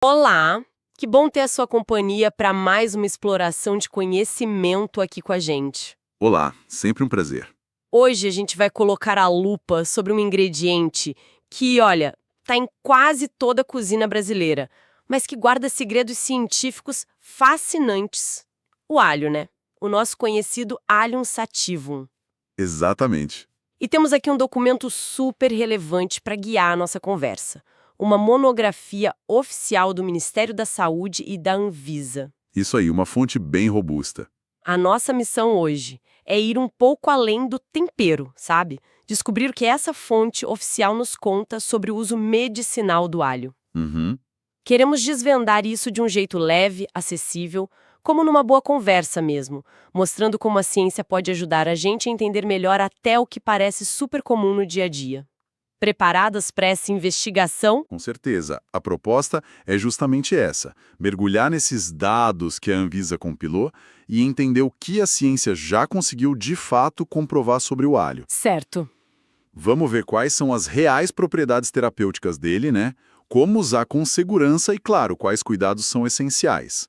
Olá, que bom ter a sua companhia para mais uma exploração de conhecimento aqui com a gente. Olá, sempre um prazer. Hoje a gente vai colocar a lupa sobre um ingrediente que, olha, tá em quase toda a cozinha brasileira, mas que guarda segredos científicos fascinantes. O alho, né? O nosso conhecido Allium sativum. Exatamente. E temos aqui um documento super relevante para guiar a nossa conversa. Uma monografia oficial do Ministério da Saúde e da Anvisa. Isso aí, uma fonte bem robusta. A nossa missão hoje é ir um pouco além do tempero, sabe? Descobrir o que essa fonte oficial nos conta sobre o uso medicinal do alho. Uhum. Queremos desvendar isso de um jeito leve, acessível, como numa boa conversa mesmo, mostrando como a ciência pode ajudar a gente a entender melhor até o que parece super comum no dia a dia. Preparadas para essa investigação? Com certeza. A proposta é justamente essa: mergulhar nesses dados que a Anvisa compilou e entender o que a ciência já conseguiu de fato comprovar sobre o alho. Certo. Vamos ver quais são as reais propriedades terapêuticas dele, né? Como usar com segurança e, claro, quais cuidados são essenciais.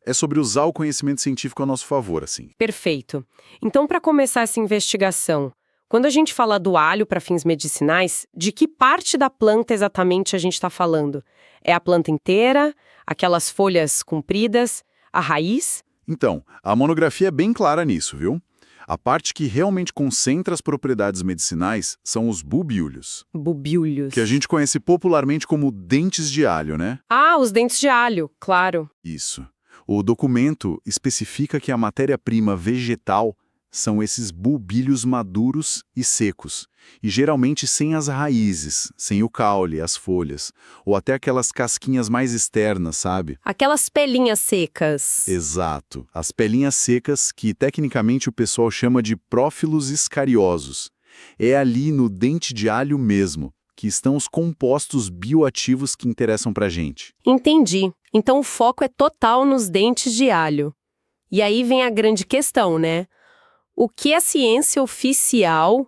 É sobre usar o conhecimento científico a nosso favor, assim. Perfeito. Então, para começar essa investigação, quando a gente fala do alho para fins medicinais, de que parte da planta exatamente a gente está falando? É a planta inteira, aquelas folhas compridas, a raiz? Então, a monografia é bem clara nisso, viu? A parte que realmente concentra as propriedades medicinais são os bulbíolos, Bulbíolos. que a gente conhece popularmente como dentes de alho, né? Ah, os dentes de alho, claro. Isso. O documento especifica que a matéria-prima vegetal são esses bulbíolos maduros e secos, e geralmente sem as raízes, sem o caule, as folhas, ou até aquelas casquinhas mais externas, sabe? Aquelas pelinhas secas. Exato. As pelinhas secas, que tecnicamente o pessoal chama de prófilos escariosos. É ali no dente de alho mesmo que estão os compostos bioativos que interessam pra gente. Entendi. Então o foco é total nos dentes de alho. E aí vem a grande questão, né? O que a ciência oficial,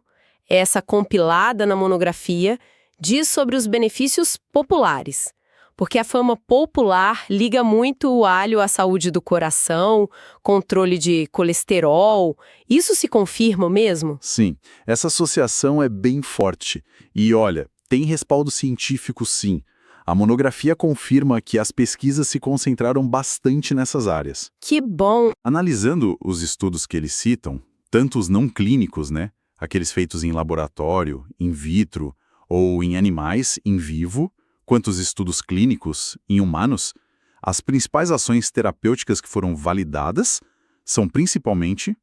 essa compilada na monografia, diz sobre os benefícios populares? Porque a fama popular liga muito o alho à saúde do coração, controle de colesterol. Isso se confirma mesmo? Sim, essa associação é bem forte. E olha, tem respaldo científico sim. A monografia confirma que as pesquisas se concentraram bastante nessas áreas. Que bom! Analisando os estudos que eles citam, tanto os não clínicos, né, aqueles feitos em laboratório, in vitro ou em animais, em vivo, quanto os estudos clínicos, em humanos, as principais ações terapêuticas que foram validadas são principalmente,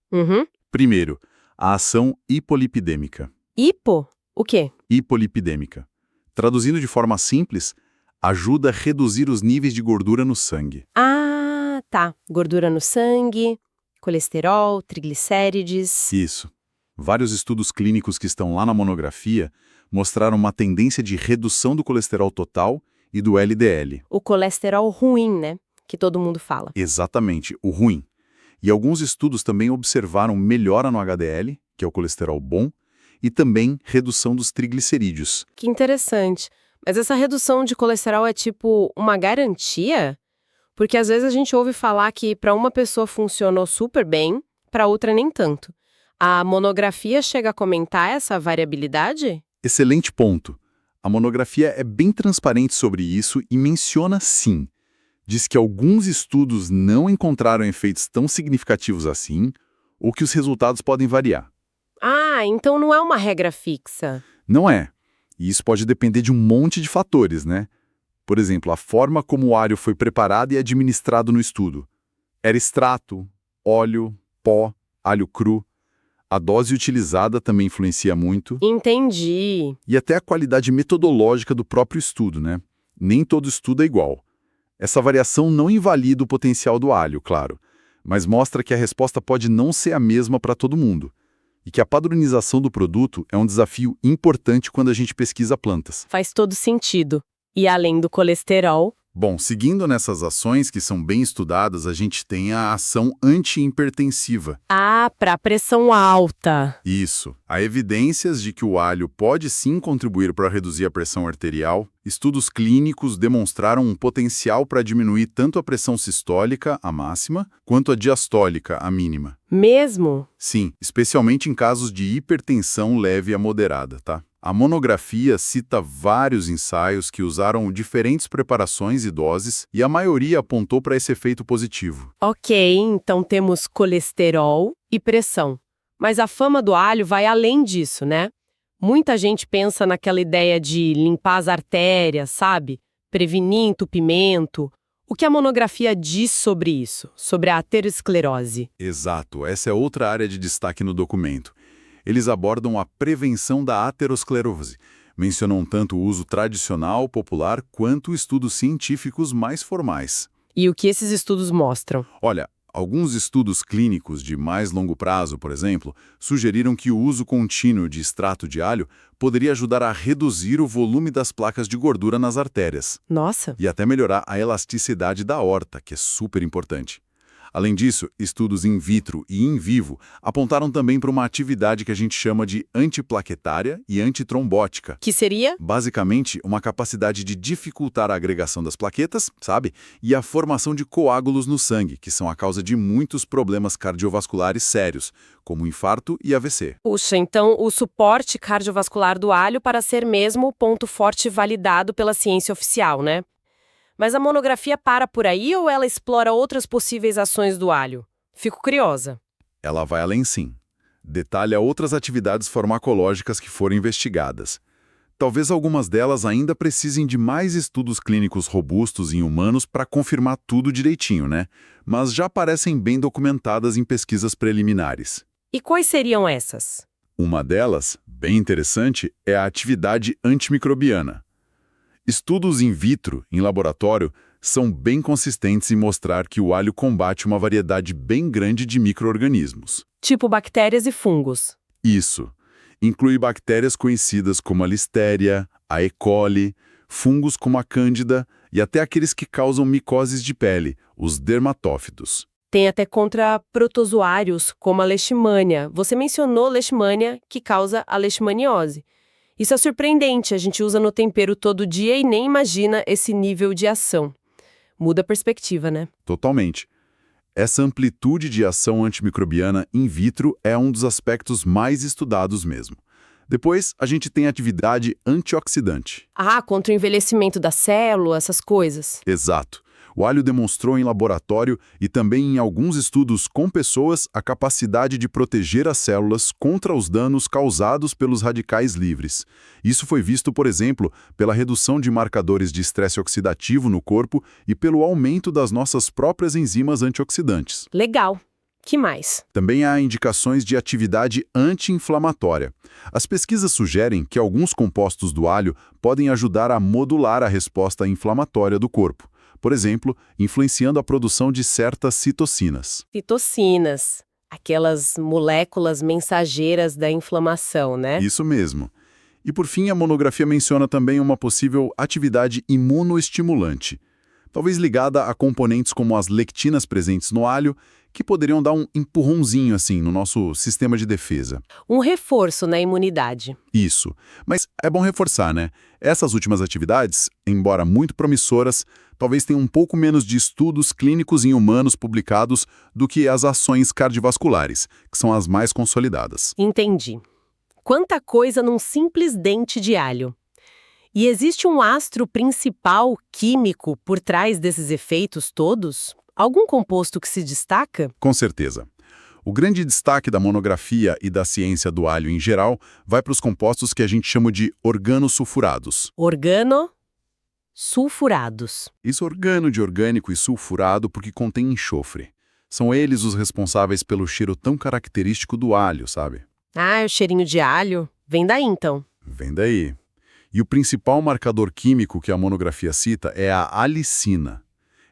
primeiro, a ação hipolipidêmica. Hipo? O quê? Hipolipidêmica. Traduzindo de forma simples, ajuda a reduzir os níveis de gordura no sangue. Ah, tá. Gordura no sangue, colesterol, triglicérides. Isso. Vários estudos clínicos que estão lá na monografia mostraram uma tendência de redução do colesterol total e do LDL. O colesterol ruim, né? Que todo mundo fala. Exatamente, o ruim. E alguns estudos também observaram melhora no HDL, que é o colesterol bom, e também redução dos triglicerídeos. Que interessante. Mas essa redução de colesterol é tipo uma garantia? Porque às vezes a gente ouve falar que para uma pessoa funcionou super bem, para outra nem tanto. A monografia chega a comentar essa variabilidade? Excelente ponto. A monografia é bem transparente sobre isso e menciona sim. Diz que alguns estudos não encontraram efeitos tão significativos assim, ou que os resultados podem variar. Ah, então não é uma regra fixa. Não é. E isso pode depender de um monte de fatores, né? Por exemplo, a forma como o alho foi preparado e administrado no estudo. Era extrato, óleo, pó, alho cru. A dose utilizada também influencia muito. Entendi. E até a qualidade metodológica do próprio estudo, né? Nem todo estudo é igual. Essa variação não invalida o potencial do alho, claro, mas mostra que a resposta pode não ser a mesma para todo mundo. E que a padronização do produto é um desafio importante quando a gente pesquisa plantas. Faz todo sentido. E além do colesterol, Bom, seguindo nessas ações que são bem estudadas, a gente tem a ação anti-hipertensiva. Ah, para pressão alta. Isso. Há evidências de que o alho pode sim contribuir para reduzir a pressão arterial. Estudos clínicos demonstraram um potencial para diminuir tanto a pressão sistólica, a máxima, quanto a diastólica, a mínima. Mesmo? Sim, especialmente em casos de hipertensão leve a moderada, tá? A monografia cita vários ensaios que usaram diferentes preparações e doses, e a maioria apontou para esse efeito positivo. Ok, então temos colesterol e pressão. Mas a fama do alho vai além disso, né? Muita gente pensa naquela ideia de limpar as artérias, sabe? Prevenir entupimento. O que a monografia diz sobre isso? Sobre a aterosclerose? Exato, essa é outra área de destaque no documento. Eles abordam a prevenção da aterosclerose. Mencionam tanto o uso tradicional, popular, quanto estudos científicos mais formais. E o que esses estudos mostram? Olha, alguns estudos clínicos de mais longo prazo, por exemplo, sugeriram que o uso contínuo de extrato de alho poderia ajudar a reduzir o volume das placas de gordura nas artérias. Nossa! E até melhorar a elasticidade da aorta, que é super importante. Além disso, estudos in vitro e in vivo apontaram também para uma atividade que a gente chama de antiplaquetária e antitrombótica. Que seria? Basicamente, uma capacidade de dificultar a agregação das plaquetas, sabe? E a formação de coágulos no sangue, que são a causa de muitos problemas cardiovasculares sérios, como infarto e AVC. Puxa, então o suporte cardiovascular do alho para ser mesmo o ponto forte validado pela ciência oficial, né? Mas a monografia para por aí ou ela explora outras possíveis ações do alho? Fico curiosa. Ela vai além sim. Detalha outras atividades farmacológicas que foram investigadas. Talvez algumas delas ainda precisem de mais estudos clínicos robustos em humanos para confirmar tudo direitinho, né? Mas já parecem bem documentadas em pesquisas preliminares. E quais seriam essas? Uma delas, bem interessante, é a atividade antimicrobiana. Estudos in vitro, em laboratório, são bem consistentes em mostrar que o alho combate uma variedade bem grande de micro-organismos. Tipo bactérias e fungos. Isso. Inclui bactérias conhecidas como a Listeria, a E. coli, fungos como a Cândida e até aqueles que causam micoses de pele, os dermatófitos. Tem até contra protozoários, como a leishmania. Você mencionou leishmania, que causa a leishmaniose. Isso é surpreendente, a gente usa no tempero todo dia e nem imagina esse nível de ação. Muda a perspectiva, né? Totalmente. Essa amplitude de ação antimicrobiana in vitro é um dos aspectos mais estudados mesmo. Depois, a gente tem a atividade antioxidante. Ah, contra o envelhecimento da célula, essas coisas. Exato. O alho demonstrou em laboratório e também em alguns estudos com pessoas a capacidade de proteger as células contra os danos causados pelos radicais livres. Isso foi visto, por exemplo, pela redução de marcadores de estresse oxidativo no corpo e pelo aumento das nossas próprias enzimas antioxidantes. Legal. Que mais? Também há indicações de atividade anti-inflamatória. As pesquisas sugerem que alguns compostos do alho podem ajudar a modular a resposta inflamatória do corpo. Por exemplo, influenciando a produção de certas citocinas. Citocinas, aquelas moléculas mensageiras da inflamação, né? Isso mesmo. E por fim, a monografia menciona também uma possível atividade imunoestimulante, talvez ligada a componentes como as lectinas presentes no alho, que poderiam dar um empurrãozinho assim no nosso sistema de defesa. Um reforço na imunidade. Isso. Mas é bom reforçar, né? Essas últimas atividades, embora muito promissoras, talvez tenham um pouco menos de estudos clínicos em humanos publicados do que as ações cardiovasculares, que são as mais consolidadas. Entendi. Quanta coisa num simples dente de alho. E existe um astro principal químico por trás desses efeitos todos? Algum composto que se destaca? Com certeza. O grande destaque da monografia e da ciência do alho em geral vai para os compostos que a gente chama de organosulfurados. Sulfurados. Isso organo de orgânico e sulfurado porque contém enxofre. São eles os responsáveis pelo cheiro tão característico do alho, sabe? Ah, o cheirinho de alho. Vem daí, então. Vem daí. E o principal marcador químico que a monografia cita é a alicina.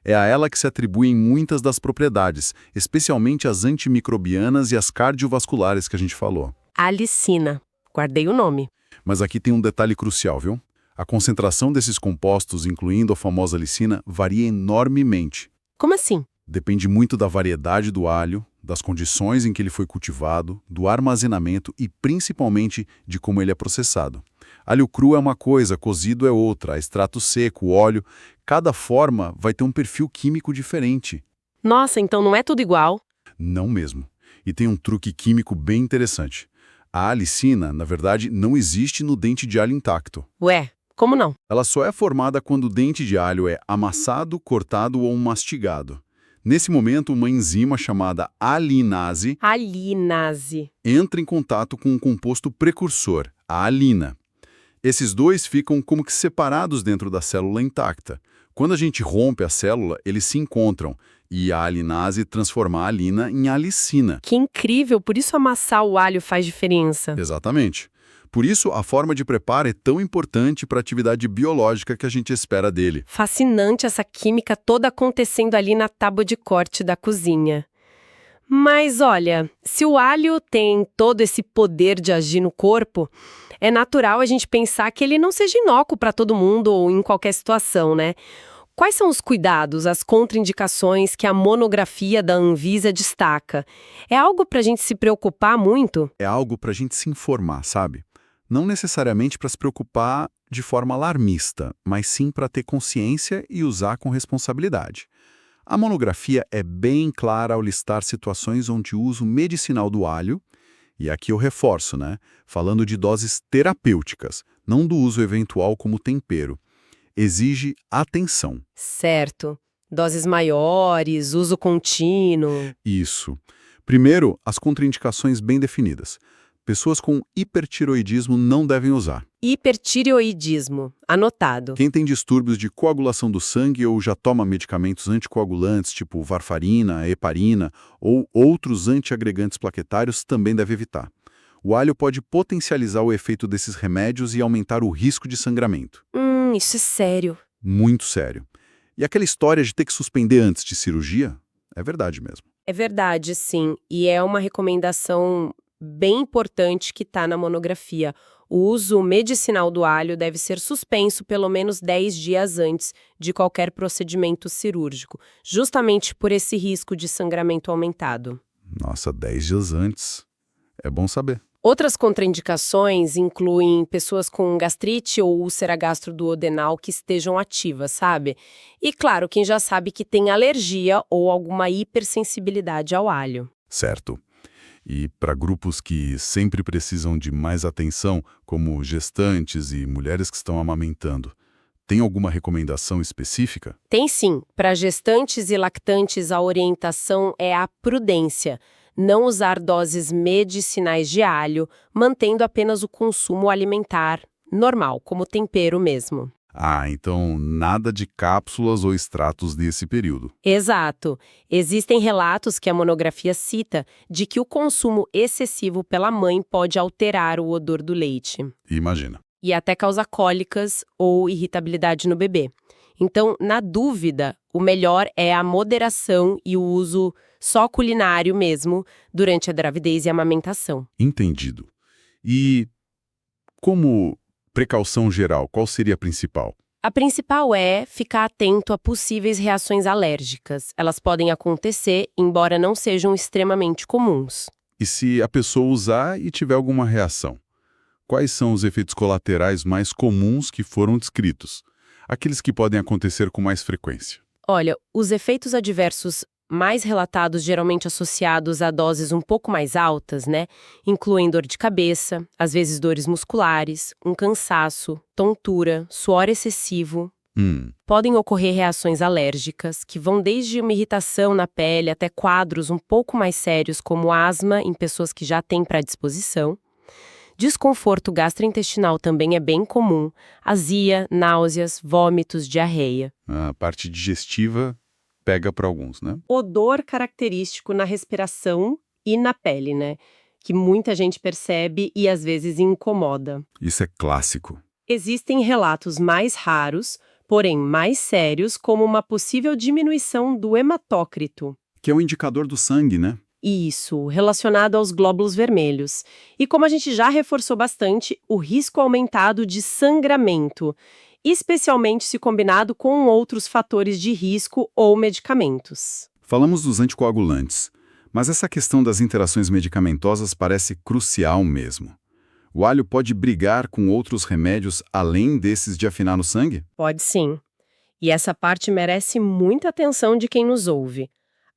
É a ela que se atribuem muitas das propriedades, especialmente as antimicrobianas e as cardiovasculares que a gente falou. Alicina. Guardei o nome. Mas aqui tem um detalhe crucial, viu? A concentração desses compostos, incluindo a famosa alicina, varia enormemente. Como assim? Depende muito da variedade do alho, das condições em que ele foi cultivado, do armazenamento e principalmente de como ele é processado. Alho cru é uma coisa, cozido é outra, extrato seco, óleo. Cada forma vai ter um perfil químico diferente. Nossa, então não é tudo igual? Não mesmo. E tem um truque químico bem interessante. A alicina, na verdade, não existe no dente de alho intacto. Ué, como não? Ela só é formada quando o dente de alho é amassado, cortado ou mastigado. Nesse momento, uma enzima chamada alinase Alinase. entra em contato com um composto precursor, a alina. Esses dois ficam como que separados dentro da célula intacta. Quando a gente rompe a célula, eles se encontram e a alinase transforma a alina em alicina. Que incrível, por isso amassar o alho faz diferença. Exatamente. Por isso, a forma de preparo é tão importante para a atividade biológica que a gente espera dele. Fascinante essa química toda acontecendo ali na tábua de corte da cozinha. Mas olha, se o alho tem todo esse poder de agir no corpo, é natural a gente pensar que ele não seja inócuo para todo mundo ou em qualquer situação, né? Quais são os cuidados, as contraindicações que a monografia da Anvisa destaca? É algo para a gente se preocupar muito? É algo para a gente se informar, sabe? Não necessariamente para se preocupar de forma alarmista, mas sim para ter consciência e usar com responsabilidade. A monografia é bem clara ao listar situações onde o uso medicinal do alho, e aqui eu reforço, né? Falando de doses terapêuticas, não do uso eventual como tempero, exige atenção. Certo. Doses maiores, uso contínuo. Isso. Primeiro, as contraindicações bem definidas. Pessoas com hipertiroidismo não devem usar. Hipertireoidismo. Anotado. Quem tem distúrbios de coagulação do sangue ou já toma medicamentos anticoagulantes, tipo varfarina, heparina ou outros antiagregantes plaquetários, também deve evitar. O alho pode potencializar o efeito desses remédios e aumentar o risco de sangramento. Isso é sério. Muito sério. E aquela história de ter que suspender antes de cirurgia? É verdade mesmo. É verdade, sim. E é uma recomendação bem importante que está na monografia. O uso medicinal do alho deve ser suspenso pelo menos 10 dias antes de qualquer procedimento cirúrgico, justamente por esse risco de sangramento aumentado. Nossa, 10 dias antes. É bom saber. Outras contraindicações incluem pessoas com gastrite ou úlcera gastroduodenal que estejam ativas, sabe? E, claro, quem já sabe que tem alergia ou alguma hipersensibilidade ao alho. Certo. E para grupos que sempre precisam de mais atenção, como gestantes e mulheres que estão amamentando, tem alguma recomendação específica? Tem sim. Para gestantes e lactantes, a orientação é a prudência. Não usar doses medicinais de alho, mantendo apenas o consumo alimentar normal, como tempero mesmo. Ah, então nada de cápsulas ou extratos nesse período. Exato. Existem relatos que a monografia cita de que o consumo excessivo pela mãe pode alterar o odor do leite Imagina. e até causar cólicas ou irritabilidade no bebê. Então, na dúvida, o melhor é a moderação e o uso só culinário mesmo durante a gravidez e a amamentação. Entendido. E como precaução geral, qual seria a principal? A principal é ficar atento a possíveis reações alérgicas. Elas podem acontecer, embora não sejam extremamente comuns. E se a pessoa usar e tiver alguma reação? Quais são os efeitos colaterais mais comuns que foram descritos? Aqueles que podem acontecer com mais frequência. Olha, os efeitos adversos mais relatados, geralmente associados a doses um pouco mais altas, né? Incluem dor de cabeça, às vezes dores musculares, um cansaço, tontura, suor excessivo. Podem ocorrer reações alérgicas, que vão desde uma irritação na pele até quadros um pouco mais sérios, como asma em pessoas que já têm predisposição. Desconforto gastrointestinal também é bem comum, azia, náuseas, vômitos, diarreia. A parte digestiva pega para alguns, né? Odor característico na respiração e na pele, né? Que muita gente percebe e às vezes incomoda. Isso é clássico. Existem relatos mais raros, porém mais sérios, como uma possível diminuição do hematócrito. Que é um indicador do sangue, né? Isso, relacionado aos glóbulos vermelhos. E como a gente já reforçou bastante, o risco aumentado de sangramento, especialmente se combinado com outros fatores de risco ou medicamentos. Falamos dos anticoagulantes, mas essa questão das interações medicamentosas parece crucial mesmo. O alho pode brigar com outros remédios além desses de afinar no sangue? Pode sim. E essa parte merece muita atenção de quem nos ouve.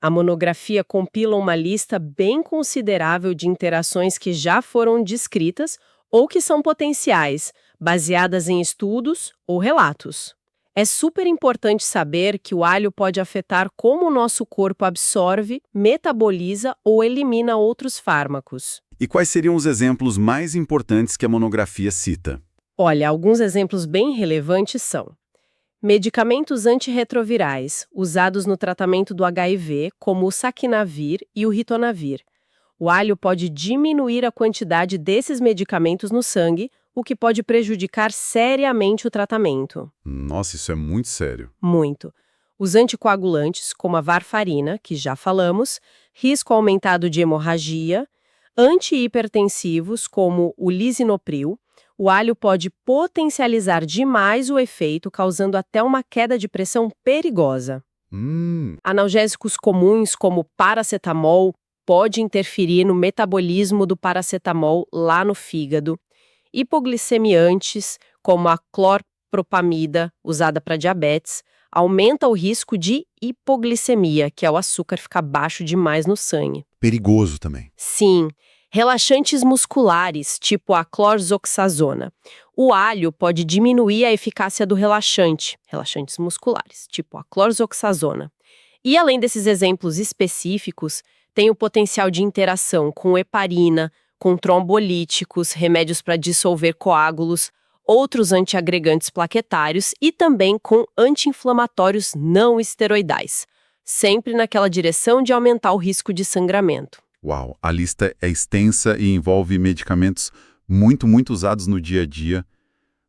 A monografia compila uma lista bem considerável de interações que já foram descritas ou que são potenciais, baseadas em estudos ou relatos. É super importante saber que o alho pode afetar como o nosso corpo absorve, metaboliza ou elimina outros fármacos. E quais seriam os exemplos mais importantes que a monografia cita? Olha, alguns exemplos bem relevantes são medicamentos antirretrovirais usados no tratamento do HIV, como o saquinavir e o ritonavir. O alho pode diminuir a quantidade desses medicamentos no sangue, o que pode prejudicar seriamente o tratamento. Nossa, isso é muito sério. Muito. Os anticoagulantes, como a varfarina, que já falamos, risco aumentado de hemorragia, antihipertensivos, como o lisinopril. O alho pode potencializar demais o efeito, causando até uma queda de pressão perigosa. Analgésicos comuns, como paracetamol, pode interferir no metabolismo do paracetamol lá no fígado. Hipoglicemiantes, como a clorpropamida, usada para diabetes, aumenta o risco de hipoglicemia, que é o açúcar ficar baixo demais no sangue. Perigoso também. Sim. Relaxantes musculares, tipo a clorzoxazona. O alho pode diminuir a eficácia do relaxante, relaxantes musculares, tipo a clorzoxazona. E além desses exemplos específicos, tem o potencial de interação com heparina, com trombolíticos, remédios para dissolver coágulos, outros antiagregantes plaquetários e também com anti-inflamatórios não esteroidais, sempre naquela direção de aumentar o risco de sangramento. Uau, a lista é extensa e envolve medicamentos muito usados no dia a dia.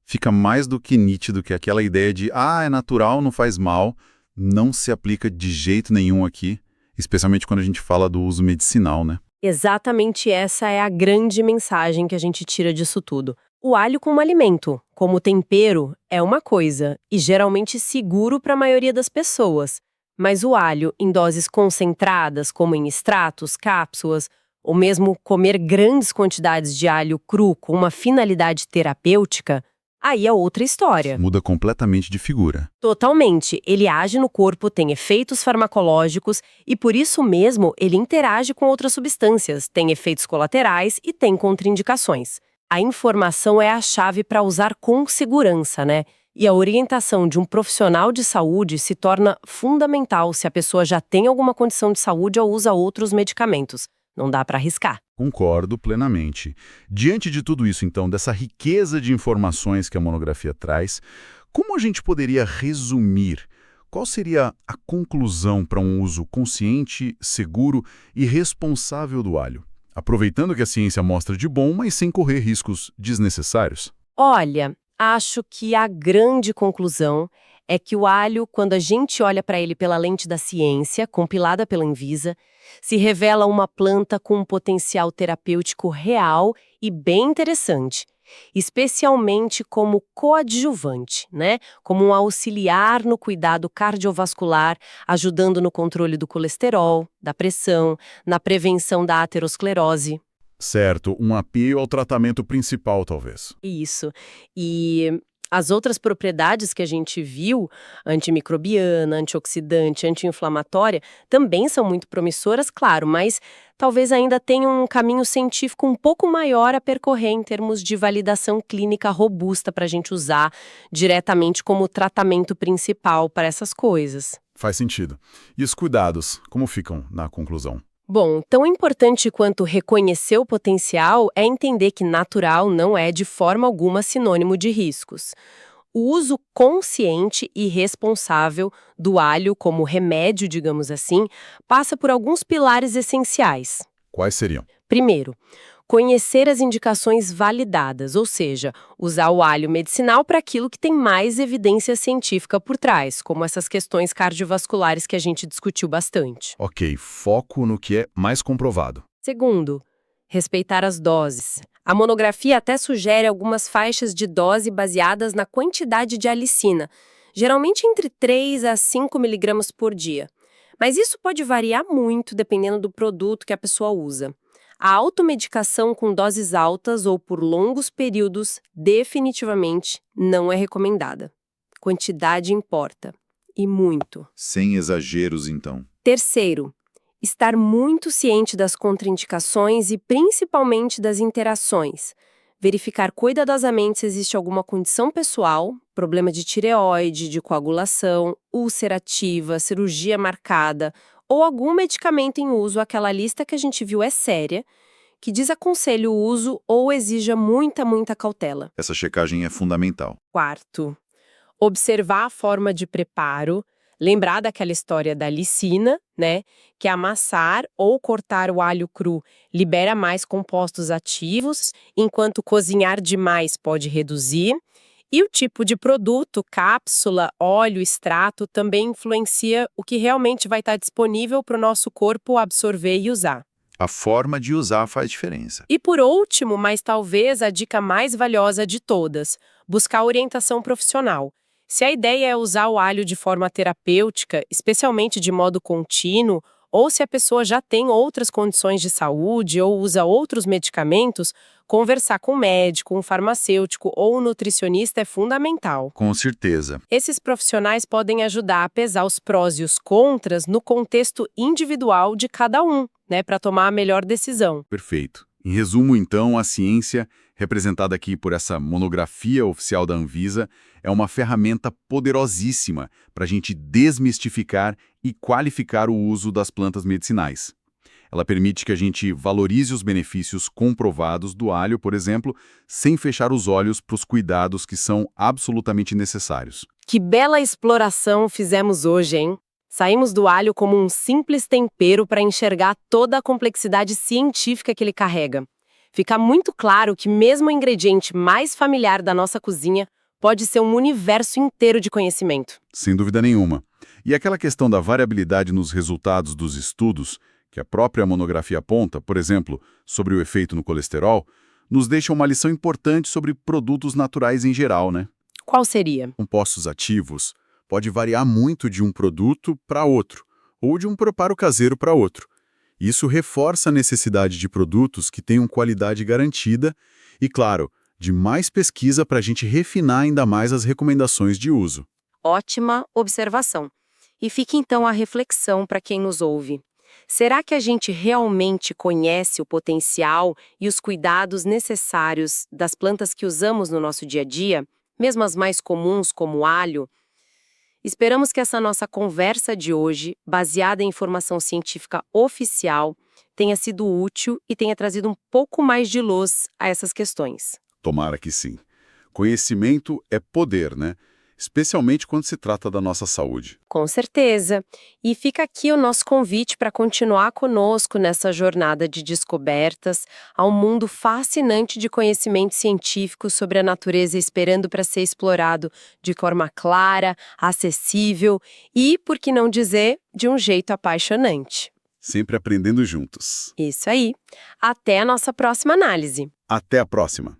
Fica mais do que nítido que aquela ideia de é natural, não faz mal, não se aplica de jeito nenhum aqui, especialmente quando a gente fala do uso medicinal, né? Exatamente essa é a grande mensagem que a gente tira disso tudo. O alho como alimento, como tempero, é uma coisa e geralmente seguro para a maioria das pessoas. Mas o alho, em doses concentradas, como em extratos, cápsulas, ou mesmo comer grandes quantidades de alho cru com uma finalidade terapêutica, aí é outra história. Muda completamente de figura. Totalmente. Ele age no corpo, tem efeitos farmacológicos e, por isso mesmo, ele interage com outras substâncias, tem efeitos colaterais e tem contraindicações. A informação é a chave para usar com segurança, né? E a orientação de um profissional de saúde se torna fundamental se a pessoa já tem alguma condição de saúde ou usa outros medicamentos. Não dá para arriscar. Concordo plenamente. Diante de tudo isso, então, dessa riqueza de informações que a monografia traz, como a gente poderia resumir? Qual seria a conclusão para um uso consciente, seguro e responsável do alho? Aproveitando que a ciência mostra de bom, mas sem correr riscos desnecessários. Olha, acho que a grande conclusão é que o alho, quando a gente olha para ele pela lente da ciência, compilada pela Anvisa, se revela uma planta com um potencial terapêutico real e bem interessante, especialmente como coadjuvante, né? Como um auxiliar no cuidado cardiovascular, ajudando no controle do colesterol, da pressão, na prevenção da aterosclerose. Certo, um apelo ao tratamento principal, talvez. Isso. E as outras propriedades que a gente viu, antimicrobiana, antioxidante, anti-inflamatória, também são muito promissoras, claro, mas talvez ainda tenham um caminho científico um pouco maior a percorrer em termos de validação clínica robusta para a gente usar diretamente como tratamento principal para essas coisas. Faz sentido. E os cuidados, como ficam na conclusão? Bom, tão importante quanto reconhecer o potencial é entender que natural não é de forma alguma sinônimo de riscos. O uso consciente e responsável do alho como remédio, digamos assim, passa por alguns pilares essenciais. Quais seriam? Primeiro, Conhecer as indicações validadas, ou seja, usar o alho medicinal para aquilo que tem mais evidência científica por trás, como essas questões cardiovasculares que a gente discutiu bastante. Ok, foco no que é mais comprovado. Segundo, respeitar as doses. A monografia até sugere algumas faixas de dose baseadas na quantidade de alicina, geralmente entre 3 a 5 miligramas por dia. Mas isso pode variar muito dependendo do produto que a pessoa usa. A automedicação com doses altas ou por longos períodos definitivamente não é recomendada. Quantidade importa. E muito. Sem exageros, então. Terceiro, estar muito ciente das contraindicações e principalmente das interações. Verificar cuidadosamente se existe alguma condição pessoal, problema de tireoide, de coagulação, ulcerativa, cirurgia marcada ou algum medicamento em uso. Aquela lista que a gente viu é séria, que desaconselha o uso ou exija muita cautela. Essa checagem é fundamental. Quarto, observar a forma de preparo, lembrar daquela história da alicina, né? Que amassar ou cortar o alho cru libera mais compostos ativos, enquanto cozinhar demais pode reduzir. E o tipo de produto, cápsula, óleo, extrato, também influencia o que realmente vai estar disponível para o nosso corpo absorver e usar. A forma de usar faz diferença. E por último, mas talvez a dica mais valiosa de todas, buscar orientação profissional. Se a ideia é usar o alho de forma terapêutica, especialmente de modo contínuo, ou se a pessoa já tem outras condições de saúde ou usa outros medicamentos, conversar com um médico, um farmacêutico ou um nutricionista é fundamental. Com certeza. Esses profissionais podem ajudar a pesar os prós e os contras no contexto individual de cada um, né, para tomar a melhor decisão. Perfeito. Em resumo, então, a ciência, representada aqui por essa monografia oficial da Anvisa, é uma ferramenta poderosíssima para a gente desmistificar e qualificar o uso das plantas medicinais. Ela permite que a gente valorize os benefícios comprovados do alho, por exemplo, sem fechar os olhos para os cuidados que são absolutamente necessários. Que bela exploração fizemos hoje, hein? Saímos do alho como um simples tempero para enxergar toda a complexidade científica que ele carrega. Fica muito claro que mesmo o ingrediente mais familiar da nossa cozinha pode ser um universo inteiro de conhecimento. Sem dúvida nenhuma. E aquela questão da variabilidade nos resultados dos estudos, que a própria monografia aponta, por exemplo, sobre o efeito no colesterol, nos deixa uma lição importante sobre produtos naturais em geral, né? Qual seria? Compostos ativos pode variar muito de um produto para outro, ou de um preparo caseiro para outro. Isso reforça a necessidade de produtos que tenham qualidade garantida e, claro, de mais pesquisa para a gente refinar ainda mais as recomendações de uso. Ótima observação. E fica então a reflexão para quem nos ouve. Será que a gente realmente conhece o potencial e os cuidados necessários das plantas que usamos no nosso dia a dia, mesmo as mais comuns como o alho? Esperamos que essa nossa conversa de hoje, baseada em informação científica oficial, tenha sido útil e tenha trazido um pouco mais de luz a essas questões. Tomara que sim. Conhecimento é poder, né? Especialmente quando se trata da nossa saúde. Com certeza. E fica aqui o nosso convite para continuar conosco nessa jornada de descobertas ao mundo fascinante de conhecimento científico sobre a natureza esperando para ser explorado de forma clara, acessível e, por que não dizer, de um jeito apaixonante. Sempre aprendendo juntos. Isso aí. Até a nossa próxima análise. Até a próxima.